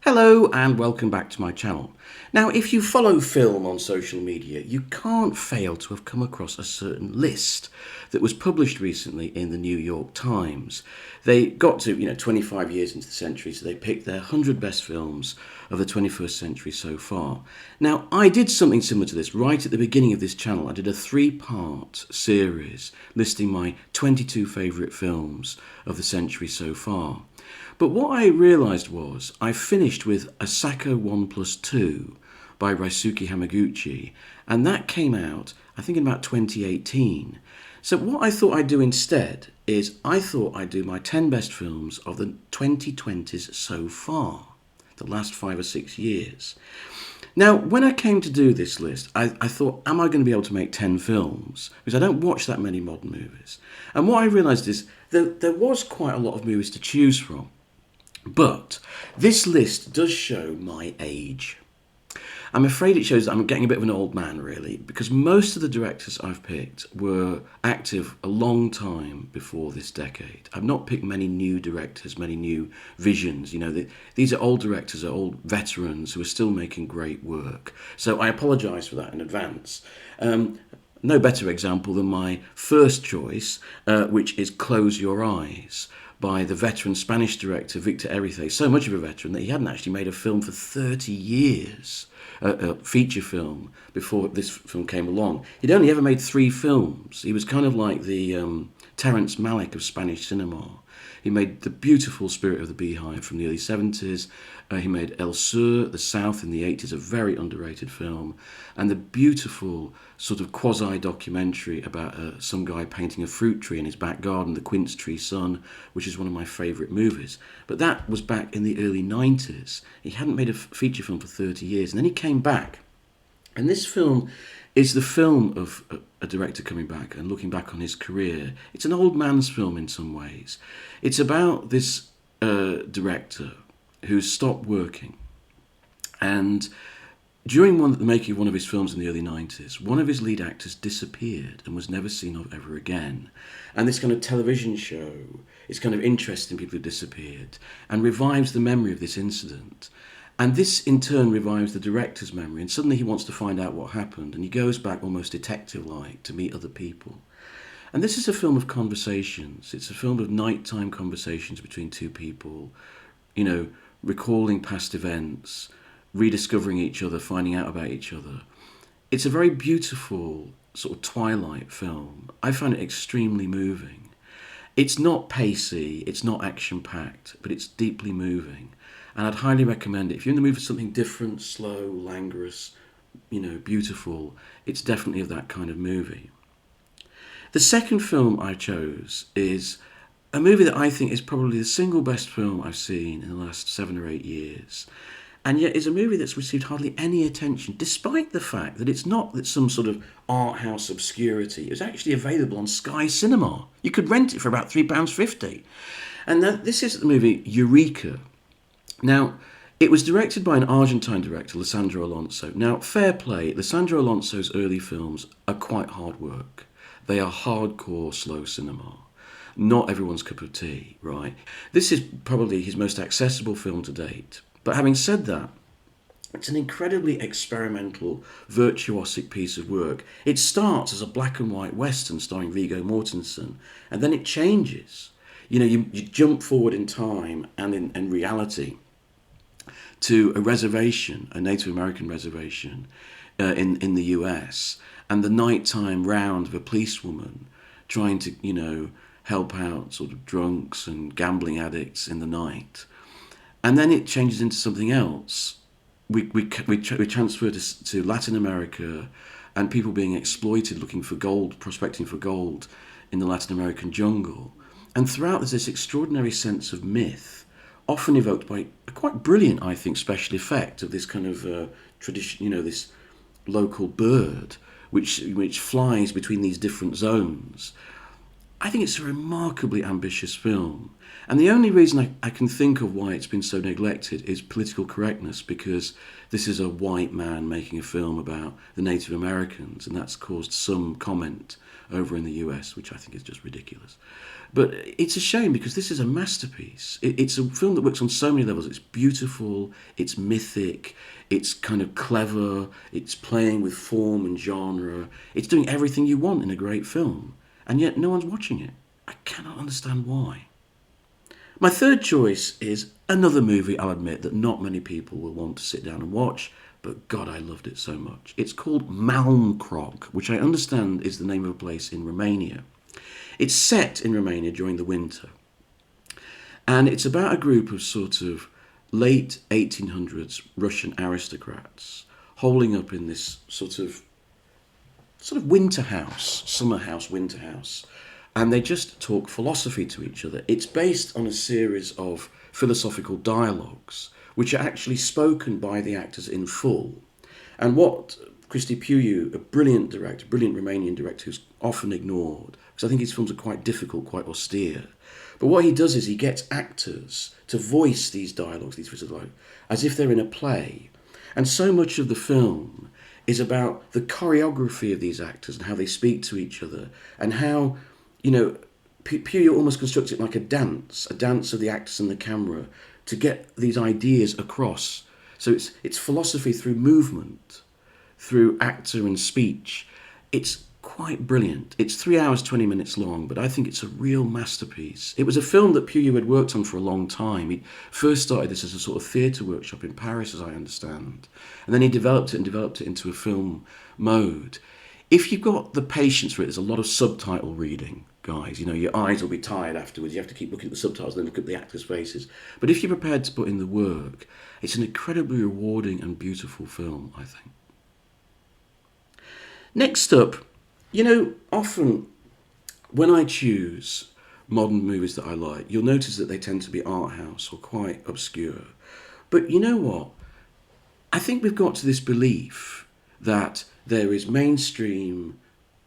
Hello and welcome back to my channel. Now, if you follow film on social media, you can't fail to have come across a certain list that was published recently in the New York Times. They got to, 25 years into the century, so they picked their 100 best films of the 21st century so far. Now, I did something similar to this right at the beginning of this channel. I did a 3-part series listing my 22 favourite films of the century so far. But what I realised was I finished with Asako 1+2 by Raisuke Hamaguchi, and that came out, I think, in about 2018. So what I thought I'd do instead is I thought I'd do my 10 best films of the 2020s so far, the last 5 or 6 years. Now, when I came to do this list, I thought, am I going to be able to make 10 films? Because I don't watch that many modern movies. And what I realised is that there was quite a lot of movies to choose from. But this list does show my age. I'm afraid it shows that I'm getting a bit of an old man, really, because most of the directors I've picked were active a long time before this decade. I've not picked many new directors, many new visions. These are old directors, are old veterans who are still making great work. So I apologise for that in advance. No better example than my first choice, which is Close Your Eyes, by the veteran Spanish director Victor Errithe, so much of a veteran that he hadn't actually made a film for 30 years, a feature film, before this film came along. He'd only ever made 3 films. He was kind of like the Terrence Malick of Spanish cinema. He made the beautiful Spirit of the Beehive from the early 70s. He made El Sur, The South in the 80s, a very underrated film. And the beautiful sort of quasi-documentary about some guy painting a fruit tree in his back garden, The Quince Tree Sun, which is one of my favourite movies. But that was back in the early 90s. He hadn't made a feature film for 30 years. And then he came back. And this film is the film of a director coming back and looking back on his career. It's an old man's film in some ways. It's about this director who's stopped working, and during the making of one of his films in the early 90s, one of his lead actors disappeared and was never seen of ever again. And this kind of television show is kind of interesting people who disappeared and revives the memory of this incident. And this, in turn, revives the director's memory, and suddenly he wants to find out what happened, and he goes back almost detective-like to meet other people. And this is a film of conversations. It's a film of nighttime conversations between two people, recalling past events, rediscovering each other, finding out about each other. It's a very beautiful sort of twilight film. I find it extremely moving. It's not pacey, it's not action-packed, but it's deeply moving. And I'd highly recommend it. If you're in the mood for something different, slow, languorous, beautiful, it's definitely of that kind of movie. The second film I chose is a movie that I think is probably the single best film I've seen in the last 7 or 8 years. And yet is a movie that's received hardly any attention, despite the fact that it's not that some sort of art house obscurity. It's actually available on Sky Cinema. You could rent it for about £3.50. And this is the movie Eureka. Now, it was directed by an Argentine director, Lisandro Alonso. Now, fair play, Lisandro Alonso's early films are quite hard work. They are hardcore slow cinema. Not everyone's cup of tea, right? This is probably his most accessible film to date. But having said that, it's an incredibly experimental, virtuosic piece of work. It starts as a black and white western starring Viggo Mortensen, and then it changes. You jump forward in time and in reality to a reservation, a Native American reservation in the US, and the nighttime round of a policewoman trying to, help out sort of drunks and gambling addicts in the night. And then it changes into something else. We transfer to Latin America and people being exploited, looking for gold, prospecting for gold in the Latin American jungle. And throughout there's this extraordinary sense of myth, often evoked by a quite brilliant, I think, special effect of this kind of tradition, this local bird which flies between these different zones. I think it's a remarkably ambitious film. And the only reason I can think of why it's been so neglected is political correctness, because this is a white man making a film about the Native Americans, and that's caused some comment over in the US, which I think is just ridiculous. But it's a shame, because this is a masterpiece. It's a film that works on so many levels. It's beautiful, it's mythic, it's kind of clever, it's playing with form and genre. It's doing everything you want in a great film, and yet no one's watching it. I cannot understand why. My third choice is another movie, I'll admit, that not many people will want to sit down and watch, but God, I loved it so much. It's called Malm Croc, which I understand is the name of a place in Romania. It's set in Romania during the winter, and it's about a group of sort of late 1800s Russian aristocrats holding up in this sort of winter house, summer house, winter house, and they just talk philosophy to each other. It's based on a series of philosophical dialogues, which are actually spoken by the actors in full. And what Cristi Puiu, a brilliant director, brilliant Romanian director who's often ignored, because I think his films are quite difficult, quite austere, but what he does is he gets actors to voice these dialogues, these philosophical dialogues, as if they're in a play. And so much of the film is about the choreography of these actors and how they speak to each other, and how, Puyo almost constructs it like a dance of the actors and the camera to get these ideas across. So it's philosophy through movement, through actor and speech. It's quite brilliant. It's 3 hours, 20 minutes long, but I think it's a real masterpiece. It was a film that Puyo had worked on for a long time. He first started this as a sort of theatre workshop in Paris, as I understand, and then he developed it into a film mode. If you've got the patience for it, there's a lot of subtitle reading, guys. Your eyes will be tired afterwards. You have to keep looking at the subtitles and then look at the actors' faces. But if you're prepared to put in the work, it's an incredibly rewarding and beautiful film, I think. Next up, often when I choose modern movies that I like, you'll notice that they tend to be art house or quite obscure. But you know what? I think we've got to this belief that there is mainstream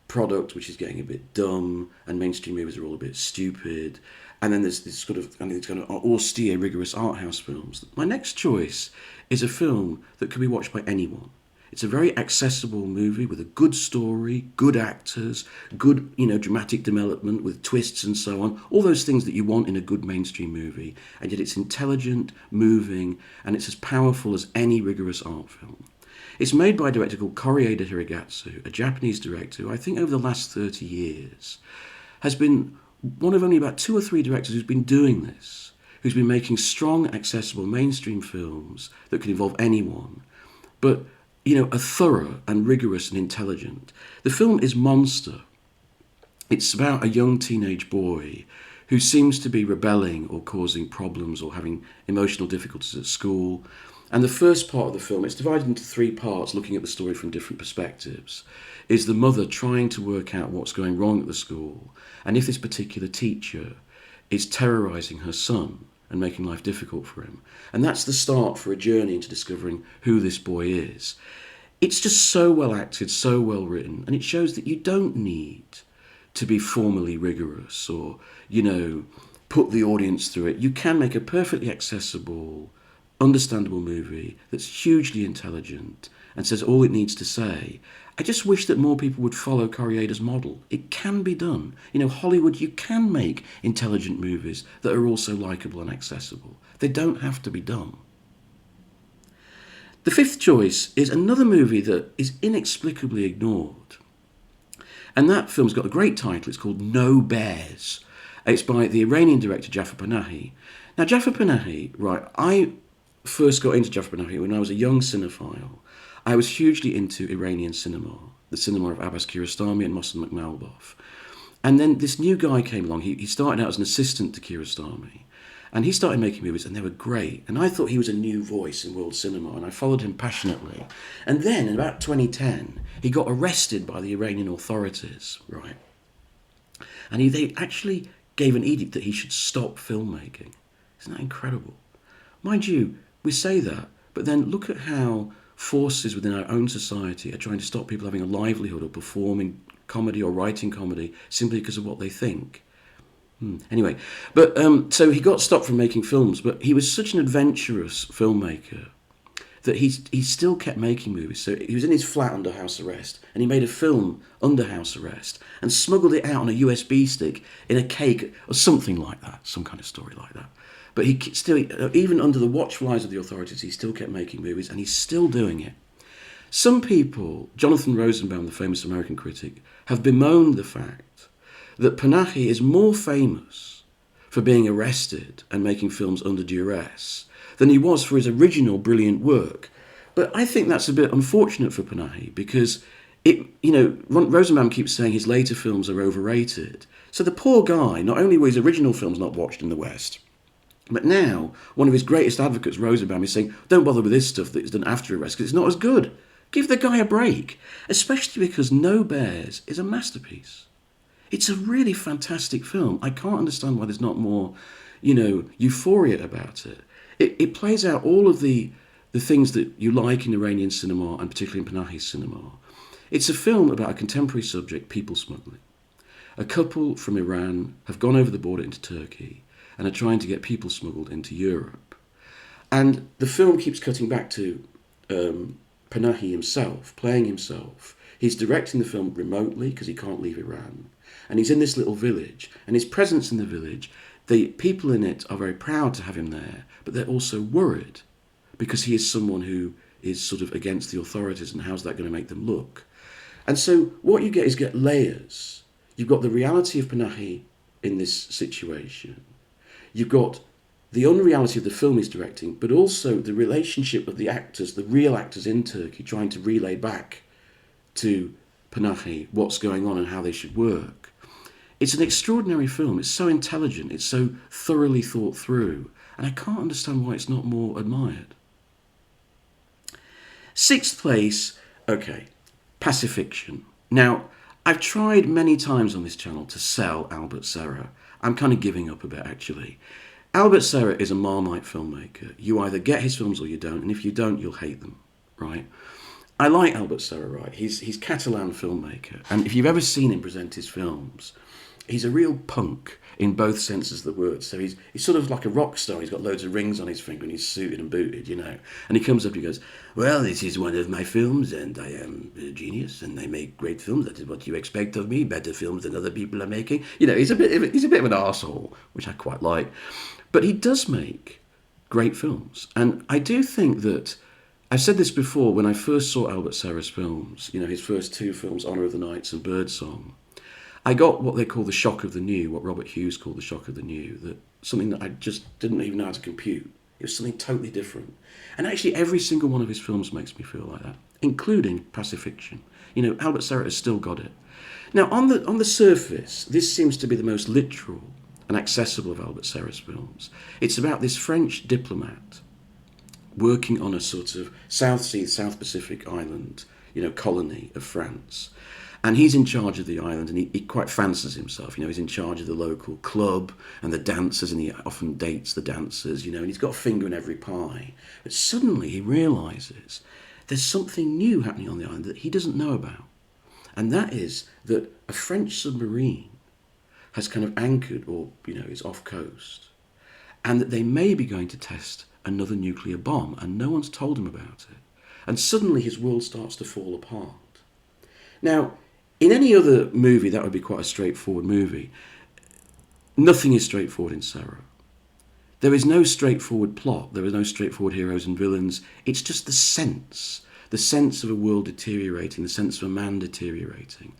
product which is getting a bit dumb, and mainstream movies are all a bit stupid, and then there's this kind of austere, rigorous art house films. My next choice is a film that can be watched by anyone. It's a very accessible movie with a good story, good actors, good, dramatic development with twists and so on. All those things that you want in a good mainstream movie. And yet it's intelligent, moving, and it's as powerful as any rigorous art film. It's made by a director called Koreeda Hirogatsu, a Japanese director who I think over the last 30 years has been one of only about 2 or 3 directors who's been doing this, who's been making strong, accessible mainstream films that can involve anyone, but are thorough and rigorous and intelligent. The film is Monster. It's about a young teenage boy who seems to be rebelling or causing problems or having emotional difficulties at school. And the first part of the film, it's divided into 3 parts, looking at the story from different perspectives, is the mother trying to work out what's going wrong at the school, and if this particular teacher is terrorising her son and making life difficult for him. And that's the start for a journey into discovering who this boy is. It's just so well acted, so well written, and it shows that you don't need to be formally rigorous or, put the audience through it. You can make a perfectly accessible, understandable movie that's hugely intelligent and says all it needs to say. I just wish that more people would follow Koreeda's model. It can be done. Hollywood, you can make intelligent movies that are also likeable and accessible. They don't have to be dumb. The 5th choice is another movie that is inexplicably ignored. And that film's got a great title. It's called No Bears. It's by the Iranian director Jafar Panahi. Now, Jafar Panahi, right, I first got into Jafar Panahi when I was a young cinephile. I was hugely into Iranian cinema, the cinema of Abbas Kiarostami and Mohsen Makhmalbaf. And then this new guy came along. He started out as an assistant to Kiarostami. And he started making movies, and they were great. And I thought he was a new voice in world cinema, and I followed him passionately. And then, in about 2010, he got arrested by the Iranian authorities, right? And they actually gave an edict that he should stop filmmaking. Isn't that incredible? Mind you, we say that, but then look at how forces within our own society are trying to stop people having a livelihood or performing comedy or writing comedy simply because of what they think. Anyway, but so he got stopped from making films, but he was such an adventurous filmmaker that he still kept making movies. So he was in his flat under house arrest, and he made a film under house arrest and smuggled it out on a USB stick in a cake or something like that, some kind of story like that. But he still, even under the watchful eyes of the authorities, he still kept making movies, and he's still doing it. Some people, Jonathan Rosenbaum, the famous American critic, have bemoaned the fact that Panahi is more famous for being arrested and making films under duress than he was for his original brilliant work. But I think that's a bit unfortunate for Panahi because Rosenbaum keeps saying his later films are overrated. So the poor guy, not only were his original films not watched in the West, but now one of his greatest advocates, Rosenbaum, is saying, don't bother with this stuff that's done after arrest because it's not as good. Give the guy a break, especially because No Bears is a masterpiece. It's a really fantastic film. I can't understand why there's not more, euphoria about it. It plays out all of the things that you like in Iranian cinema and particularly in Panahi's cinema. It's a film about a contemporary subject, people smuggling. A couple from Iran have gone over the border into Turkey and are trying to get people smuggled into Europe. And the film keeps cutting back to Panahi himself, playing himself. He's directing the film remotely because he can't leave Iran. And he's in this little village. And his presence in the village, the people in it are very proud to have him there, but they're also worried because he is someone who is sort of against the authorities, and how's that going to make them look? And so what you get layers. You've got the reality of Panahi in this situation. You've got the unreality of the film he's directing, but also the relationship of the actors, the real actors in Turkey, trying to relay back to Panahi what's going on and how they should work. It's an extraordinary film. It's so intelligent. It's so thoroughly thought through. And I can't understand why it's not more admired. Sixth place, okay, Pacifiction. Now, I've tried many times on this channel to sell Albert Serra. I'm kind of giving up a bit, actually. Albert Serra is a Marmite filmmaker. You either get his films or you don't, and if you don't, you'll hate them, right? I like Albert Serra, right? He's Catalan filmmaker, and if you've ever seen him present his films, he's a real punk in both senses of the word. So he's sort of like a rock star. He's got loads of rings on his finger and he's suited and booted, And he comes up and he goes, well, this is one of my films and I am a genius and I make great films. That is what you expect of me, better films than other people are making. He's a bit of an arsehole, which I quite like. But he does make great films. And I do think that, I've said this before, when I first saw Albert Serra's films, his first two films, Honour of the Knights and Birdsong, I got what they call the shock of the new, what Robert Hughes called the shock of the new, that something that I just didn't even know how to compute. It was something totally different. And actually every single one of his films makes me feel like that, including Pacifiction. Albert Serra has still got it. Now, on the surface, this seems to be the most literal and accessible of Albert Serra's films. It's about this French diplomat working on a sort of South Sea, South Pacific island, colony of France. And he's in charge of the island, and he quite fancies himself. He's in charge of the local club and the dancers, and he often dates the dancers, and he's got a finger in every pie. But suddenly he realises there's something new happening on the island that he doesn't know about. And that is that a French submarine has kind of anchored or, is off coast, and that they may be going to test another nuclear bomb, and no one's told him about it. And suddenly his world starts to fall apart. Now, in any other movie, that would be quite a straightforward movie. Nothing is straightforward in Serra. There is no straightforward plot. There are no straightforward heroes and villains. It's just the sense of a world deteriorating, the sense of a man deteriorating.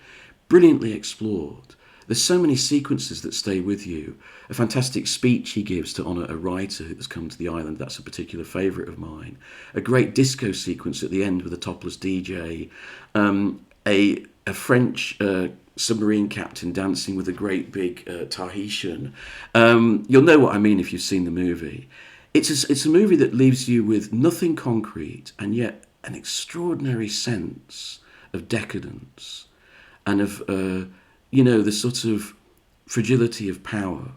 Brilliantly explored. There's so many sequences that stay with you. A fantastic speech he gives to honour a writer who has come to the island. That's a particular favourite of mine. A great disco sequence at the end with a topless DJ. A French submarine captain dancing with a great big Tahitian. You'll know what I mean if you've seen the movie. It's a movie that leaves you with nothing concrete and yet an extraordinary sense of decadence and of the sort of fragility of power.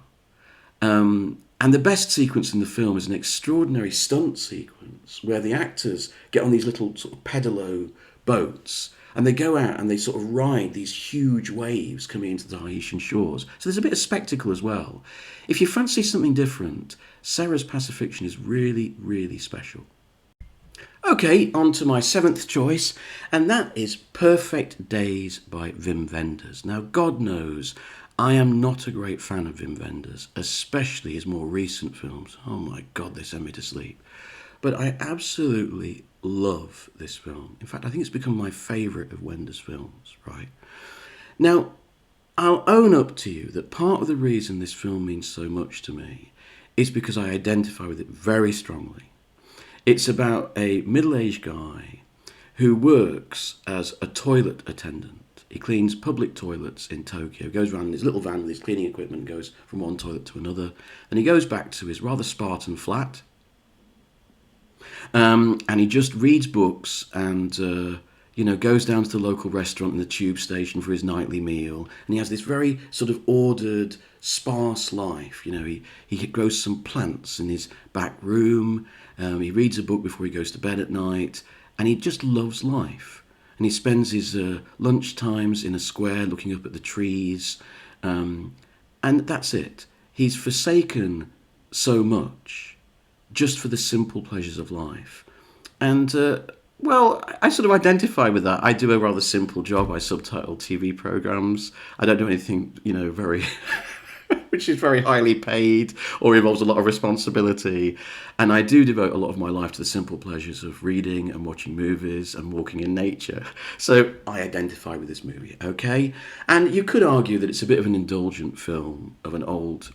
And the best sequence in the film is an extraordinary stunt sequence where the actors get on these little sort of pedalo boats, and they go out and they sort of ride these huge waves coming into the Tahitian shores. So there's a bit of spectacle as well. If you fancy something different, Serra's Pacifiction is really, really special. Okay, on to my seventh choice, and that is Perfect Days by Wim Wenders. Now, God knows, I am not a great fan of Wim Wenders, especially his more recent films. Oh my God, they send me to sleep. But I absolutely love this film. In fact, I think it's become my favourite of Wenders' films, right? Now, I'll own up to you that part of the reason this film means so much to me is because I identify with it very strongly. It's about a middle-aged guy who works as a toilet attendant. He cleans public toilets in Tokyo, goes around in his little van with his cleaning equipment, goes from one toilet to another, and he goes back to his rather Spartan flat, and he just reads books and goes down to the local restaurant in the tube station for his nightly meal, and he has this very sort of ordered, sparse life. He grows some plants in his back room. He reads a book before he goes to bed at night, and he just loves life. And he spends his lunch times in a square looking up at the trees, and that's it. He's forsaken so much just for the simple pleasures of life. And, I sort of identify with that. I do a rather simple job. I subtitle TV programs. I don't do anything, very... which is very highly paid or involves a lot of responsibility. And I do devote a lot of my life to the simple pleasures of reading and watching movies and walking in nature. So I identify with this movie, okay? And you could argue that it's a bit of an indulgent film of an old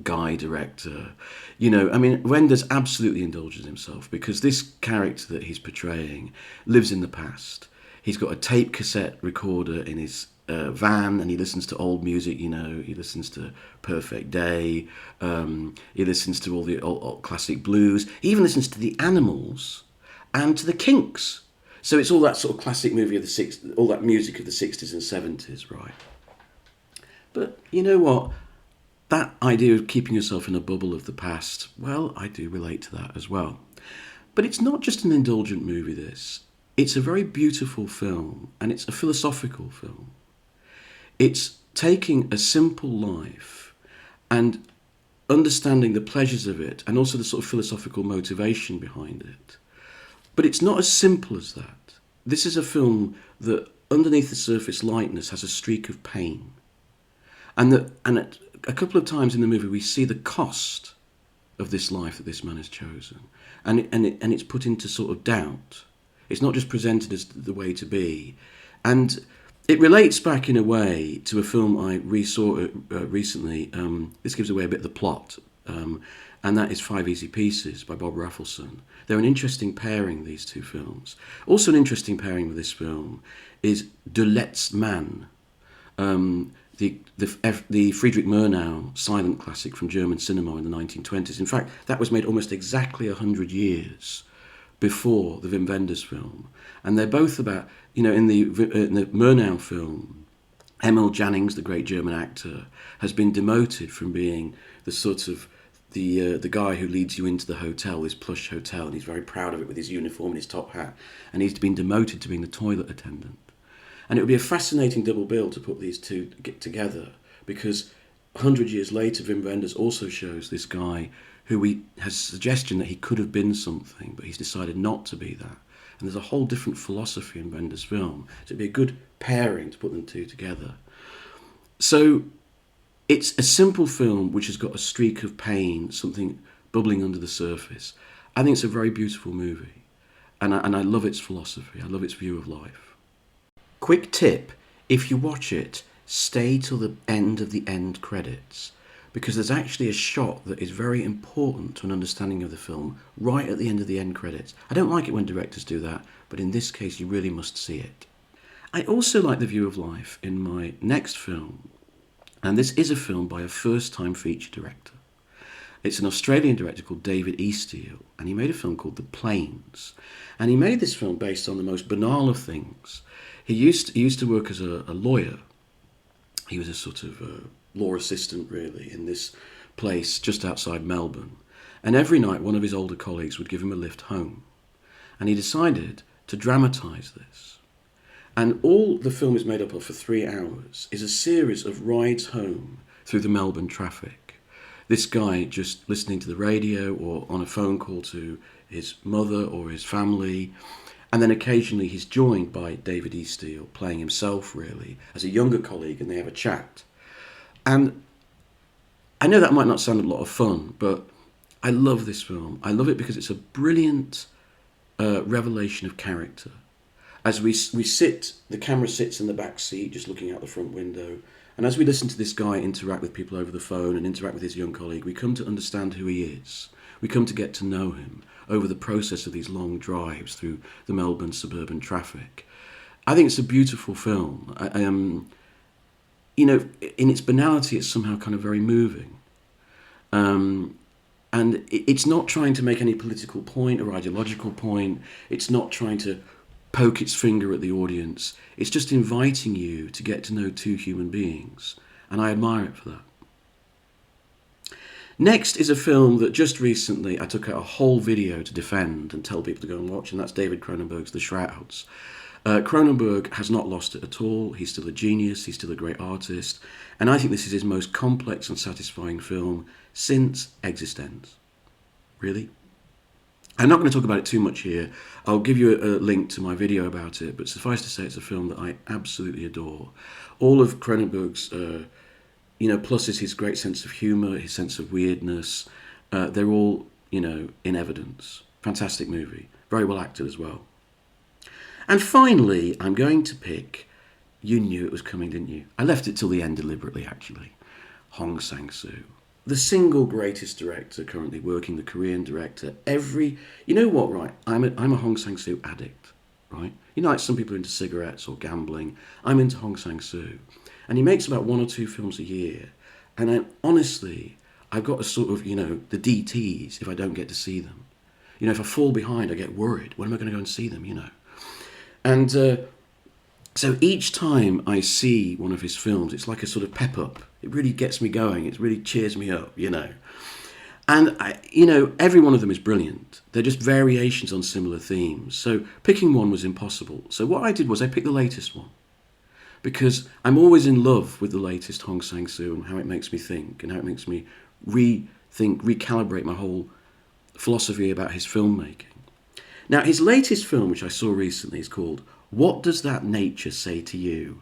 guy director. Wenders absolutely indulges himself because this character that he's portraying lives in the past. He's got a tape cassette recorder in his van, and he listens to old music. He listens to Perfect Day. He listens to all the old classic blues. He even listens to the Animals and to the Kinks. So it's all that sort of classic movie of the '60s, all that music of the '60s and '70s, right? But you know what? That idea of keeping yourself in a bubble of the past, well, I do relate to that as well. But it's not just an indulgent movie, this. It's a very beautiful film, and it's a philosophical film. It's taking a simple life and understanding the pleasures of it and also the sort of philosophical motivation behind it. But it's not as simple as that. This is a film that underneath the surface lightness has a streak of pain. And a couple of times in the movie we see the cost of this life that this man has chosen. And it's put into sort of doubt. It's not just presented as the way to be. And it relates back in a way to a film I resaw recently. This gives away a bit of the plot, and that is Five Easy Pieces by Bob Rafelson. They're an interesting pairing, these two films. Also an interesting pairing with this film is De Letzte Man, the Friedrich Murnau silent classic from German cinema in the 1920s. In fact, that was made almost exactly 100 years before the Wim Wenders film. And they're both about, in the Murnau film, Emil Jannings, the great German actor, has been demoted from being the sort of the guy who leads you into the hotel, this plush hotel, and he's very proud of it with his uniform and his top hat, and he's been demoted to being the toilet attendant. And it would be a fascinating double bill to put these two together, because 100 years later, Wim Wenders also shows this guy who has a suggestion that he could have been something, but he's decided not to be that. And there's a whole different philosophy in Wenders' film. So it'd be a good pairing to put them two together. So it's a simple film which has got a streak of pain, something bubbling under the surface. I think it's a very beautiful movie. And I love its philosophy. I love its view of life. Quick tip, if you watch it, stay till the end of the end credits, because there's actually a shot that is very important to an understanding of the film right at the end of the end credits. I don't like it when directors do that, but in this case you really must see it. I also like the view of life in my next film, and this is a film by a first-time feature director. It's an Australian director called David Easteel, and he made a film called The Plains. And he made this film based on the most banal of things. He used to work as a lawyer. He was a sort of law assistant, really, in this place just outside Melbourne. And every night, one of his older colleagues would give him a lift home. And he decided to dramatise this. And all the film is made up of for 3 hours is a series of rides home through the Melbourne traffic. This guy just listening to the radio or on a phone call to his mother or his family. And then occasionally he's joined by David E. Steele, playing himself really, as a younger colleague, and they have a chat. And I know that might not sound a lot of fun, but I love this film. I love it because it's a brilliant revelation of character. As we sit, the camera sits in the back seat, just looking out the front window. And as we listen to this guy interact with people over the phone and interact with his young colleague, we come to understand who he is. We come to get to know him over the process of these long drives through the Melbourne suburban traffic. I think it's a beautiful film. You know, in its banality, it's somehow kind of very moving. And it's not trying to make any political point or ideological point. It's not trying to poke its finger at the audience. It's just inviting you to get to know 2 human beings. And I admire it for that. Next is a film that just recently I took out a whole video to defend and tell people to go and watch, and that's David Cronenberg's The Shrouds. Cronenberg has not lost it at all. He's still a genius, he's still a great artist, and I think this is his most complex and satisfying film since Existence. Really? I'm not going to talk about it too much here. I'll give you a link to my video about it, but suffice to say it's a film that I absolutely adore. All of Cronenberg's pluses, his great sense of humour, his sense of weirdness, they're all, in evidence. Fantastic movie. Very well acted as well. And finally, I'm going to pick, you knew it was coming, didn't you? I left it till the end deliberately, actually. Hong Sang-soo. The single greatest director currently working, the Korean director. You know what, right? I'm a Hong Sang-soo addict, right? You know, like some people are into cigarettes or gambling. I'm into Hong Sang-soo. And he makes about 1 or 2 films a year. And honestly, I've got a sort of, the DTs if I don't get to see them. If I fall behind, I get worried. When am I going to go and see them, And so each time I see one of his films, it's like a sort of pep up. It really gets me going. It really cheers me up, And, every one of them is brilliant. They're just variations on similar themes. So picking one was impossible. So what I did was I picked the latest one. Because I'm always in love with the latest Hong Sang-soo and how it makes me think and how it makes me recalibrate my whole philosophy about his filmmaking. Now, his latest film, which I saw recently, is called What Does That Nature Say to You?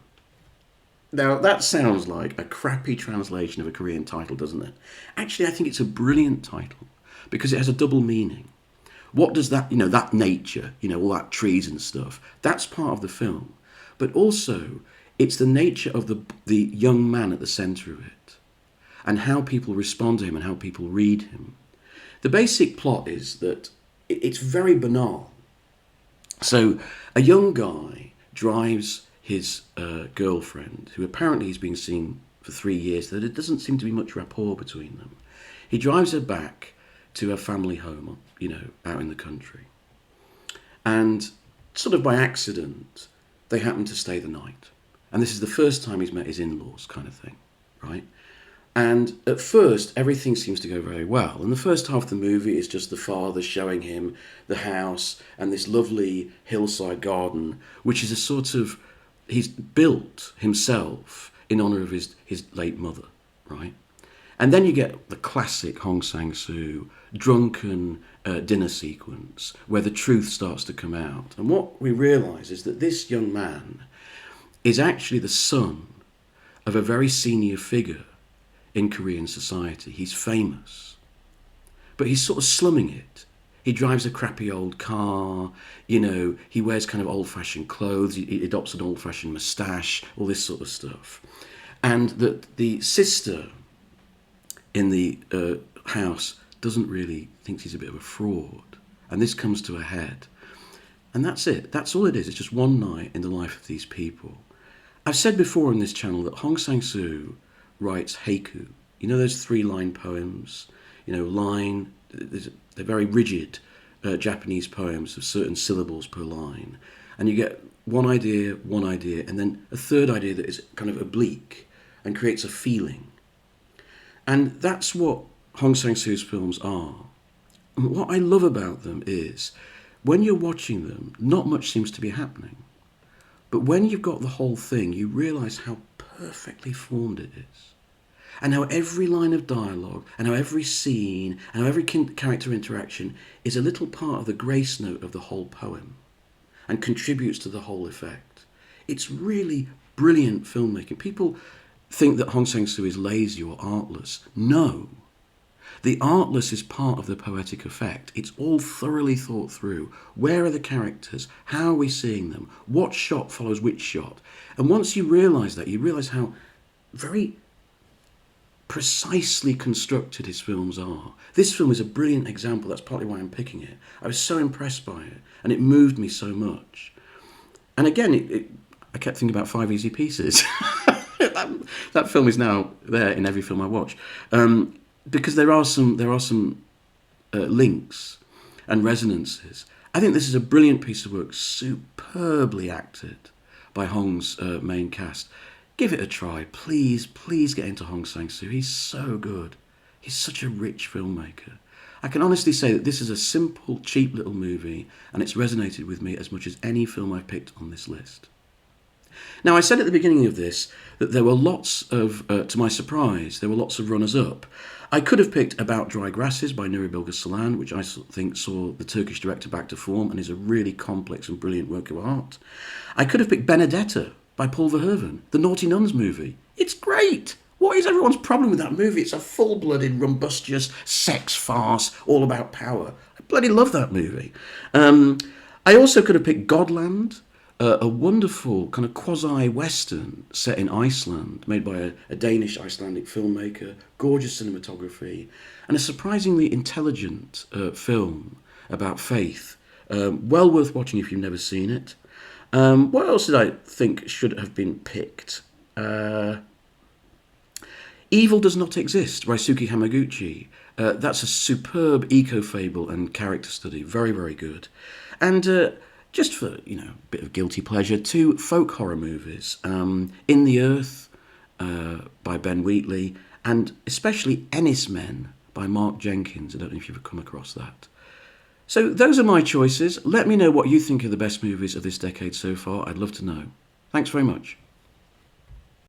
Now, that sounds like a crappy translation of a Korean title, doesn't it? Actually, I think it's a brilliant title because it has a double meaning. What does that, that nature, all that trees and stuff, that's part of the film. But also, it's the nature of the young man at the centre of it and how people respond to him and how people read him. The basic plot is that it's very banal. So a young guy drives his girlfriend, who apparently he's been seeing for 3 years, that there doesn't seem to be much rapport between them. He drives her back to her family home, out in the country. And sort of by accident, they happen to stay the night. And this is the first time he's met his in-laws, kind of thing, right? And at first, everything seems to go very well. And the first half of the movie is just the father showing him the house and this lovely hillside garden, which is a sort of, he's built himself in honour of his late mother, right? And then you get the classic Hong Sang-soo drunken dinner sequence where the truth starts to come out. And what we realise is that this young man is actually the son of a very senior figure in Korean society. He's famous, but he's sort of slumming it. He drives a crappy old car, he wears kind of old-fashioned clothes, he adopts an old-fashioned moustache, all this sort of stuff. And the sister in the house doesn't really, thinks he's a bit of a fraud. And this comes to a head. And that's it. That's all it is. It's just one night in the life of these people. I've said before on this channel that Hong Sang-soo writes haiku. Those 3-line poems? They're very rigid Japanese poems of certain syllables per line. And you get one idea, and then a third idea that is kind of oblique and creates a feeling. And that's what Hong Sang-soo's films are. And what I love about them is when you're watching them, not much seems to be happening. But when you've got the whole thing, you realise how perfectly formed it is. And how every line of dialogue, and how every scene, and how every character interaction is a little part of the grace note of the whole poem and contributes to the whole effect. It's really brilliant filmmaking. People think that Hong Sang-soo is lazy or artless. No. The artless is part of the poetic effect. It's all thoroughly thought through. Where are the characters? How are we seeing them? What shot follows which shot? And once you realise that, you realise how very precisely constructed his films are. This film is a brilliant example. That's partly why I'm picking it. I was so impressed by it, and it moved me so much. And again, I kept thinking about 5 Easy Pieces. that film is now there in every film I watch, because there are some links and resonances. I think this is a brilliant piece of work, superbly acted by Hong's main cast. Give it a try, please get into Hong Sang-soo. He's so good. He's such a rich filmmaker. I can honestly say that this is a simple, cheap little movie, and it's resonated with me as much as any film I've picked on this list. Now, I said at the beginning of this that there were lots of, to my surprise, there were lots of runners-up. I could have picked About Dry Grasses by Nuri Bilge Ceylan, which I think saw the Turkish director back to form and is a really complex and brilliant work of art. I could have picked Benedetta by Paul Verhoeven, the Naughty Nuns movie. It's great! What is everyone's problem with that movie? It's a full-blooded, rumbustious sex farce all about power. I bloody love that movie. I also could have picked Godland, a wonderful kind of quasi-western set in Iceland, made by a Danish-Icelandic filmmaker, gorgeous cinematography, and a surprisingly intelligent film about faith. Well worth watching if you've never seen it. What else did I think should have been picked? Evil Does Not Exist by Suki Hamaguchi. That's a superb eco-fable and character study. Very, very good. And just for, a bit of guilty pleasure, 2 folk horror movies. In the Earth by Ben Wheatley, and especially Ennis Men by Mark Jenkins. I don't know if you've come across that. So those are my choices. Let me know what you think are the best movies of this decade so far. I'd love to know. Thanks very much.